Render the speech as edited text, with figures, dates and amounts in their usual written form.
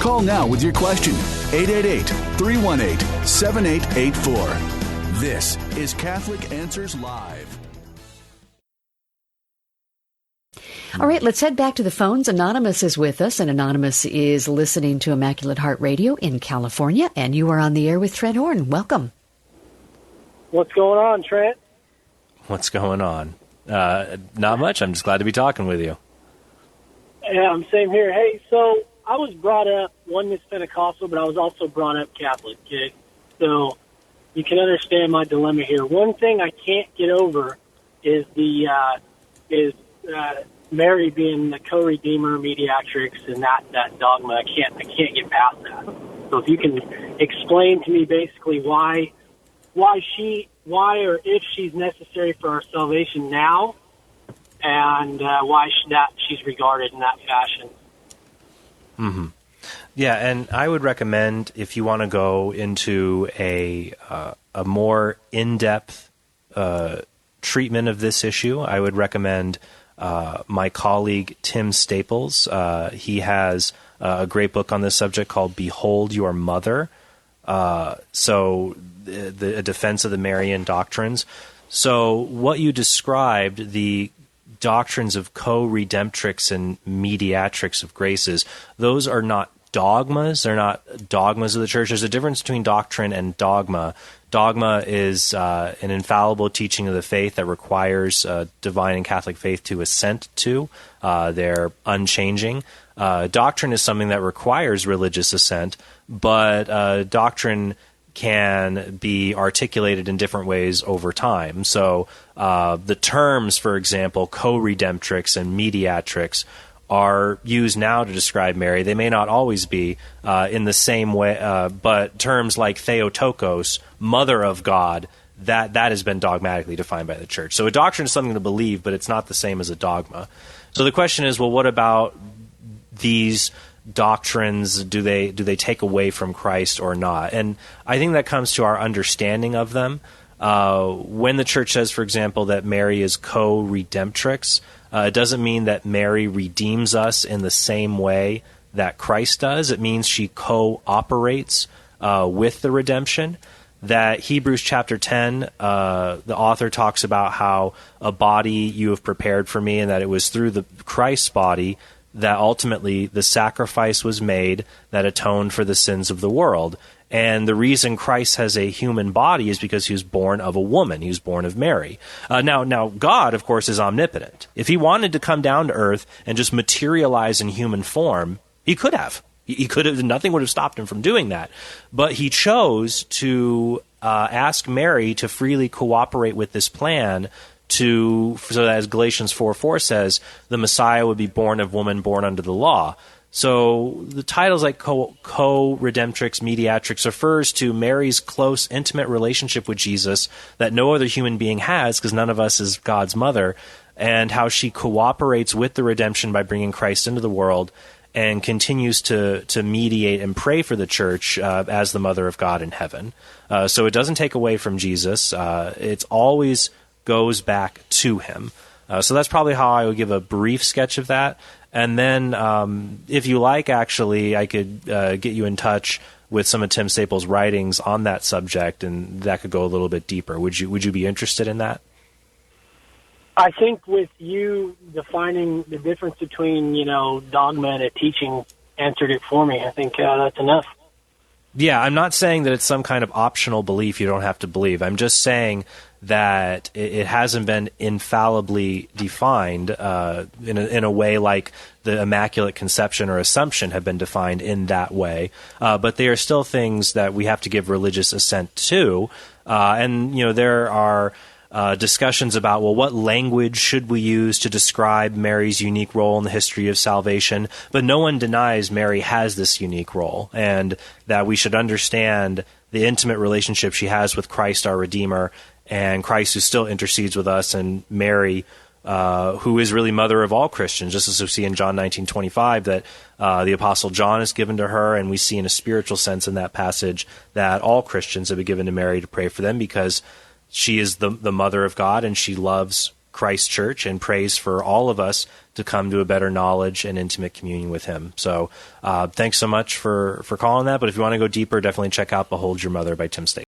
Call now with your question. 888-318-7884. This is Catholic Answers Live. All right, let's head back to the phones. Anonymous is with us, and Anonymous is listening to Immaculate Heart Radio in California, and you are on the air with Trent Horn. Welcome. What's going on, Trent? What's going on? Not much. I'm just glad to be talking with you. Yeah, same here. Hey, so I was brought up Oneness Pentecostal, but I was also brought up Catholic, okay? So you can understand my dilemma here. One thing I can't get over is Mary being the co-redeemer, Mediatrix, and that dogma. I can't get past that. So if you can explain to me basically why or if she's necessary for our salvation now, and why she's regarded in that fashion. Mm-hmm. Yeah, and I would recommend, if you want to go into a more in-depth treatment of this issue, I would recommend my colleague Tim Staples. He has a great book on this subject called Behold Your Mother. So a defense of the Marian doctrines. So what you described, the doctrines of Co-Redemptrix and Mediatrix of graces, those are not dogmas. They're not dogmas of the church. There's a difference between doctrine and dogma. Dogma is an infallible teaching of the faith that requires divine and Catholic faith to assent to. They're unchanging. Doctrine is something that requires religious assent, but doctrine can be articulated in different ways over time. So the terms, for example, Co-Redemptrix and Mediatrix, are used now to describe Mary. They may not always be in the same way, but terms like Theotokos, Mother of God, that has been dogmatically defined by the Church. So a doctrine is something to believe, but it's not the same as a dogma. So the question is, well, what about these doctrines? Do they take away from Christ or not? And I think that comes to our understanding of them. When the Church says, for example, that Mary is co-redemptrix, it doesn't mean that Mary redeems us in the same way that Christ does. It means she cooperates with the redemption. That Hebrews chapter 10, the author talks about how a body you have prepared for me, and that it was through the Christ's body that ultimately the sacrifice was made that atoned for the sins of the world. And the reason Christ has a human body is because he was born of a woman. He was born of Mary. Now, God, of course, is omnipotent. If he wanted to come down to earth and just materialize in human form, he could have. He could have. Nothing would have stopped him from doing that. But he chose to ask Mary to freely cooperate with this plan, so that, as Galatians 4:4 says, the Messiah would be born of woman, born under the law. So the titles like Co-Redemptrix, Mediatrix refers to Mary's close, intimate relationship with Jesus that no other human being has, because none of us is God's mother, and how she cooperates with the redemption by bringing Christ into the world and continues to mediate and pray for the Church as the Mother of God in heaven. So it doesn't take away from Jesus. It always goes back to him. So that's probably how I would give a brief sketch of that. And then, if you like, actually, I could get you in touch with some of Tim Staples' writings on that subject, and that could go a little bit deeper. Would you be interested in that? I think with you defining the difference between, dogma and a teaching answered it for me. I think that's enough. Yeah, I'm not saying that it's some kind of optional belief you don't have to believe. I'm just saying that it hasn't been infallibly defined in a way like the Immaculate Conception or Assumption have been defined in that way. But they are still things that we have to give religious assent to. And there are discussions about, well, what language should we use to describe Mary's unique role in the history of salvation? But no one denies Mary has this unique role, and that we should understand the intimate relationship she has with Christ, our Redeemer, and Christ who still intercedes with us, and Mary, who is really mother of all Christians, just as we see in John 19:25 that the Apostle John is given to her, and we see in a spiritual sense in that passage that all Christians have been given to Mary to pray for them, because she is the mother of God, and she loves Christ Church and prays for all of us to come to a better knowledge and intimate communion with him. So thanks so much for calling that. But if you want to go deeper, definitely check out Behold Your Mother by Tim Staple.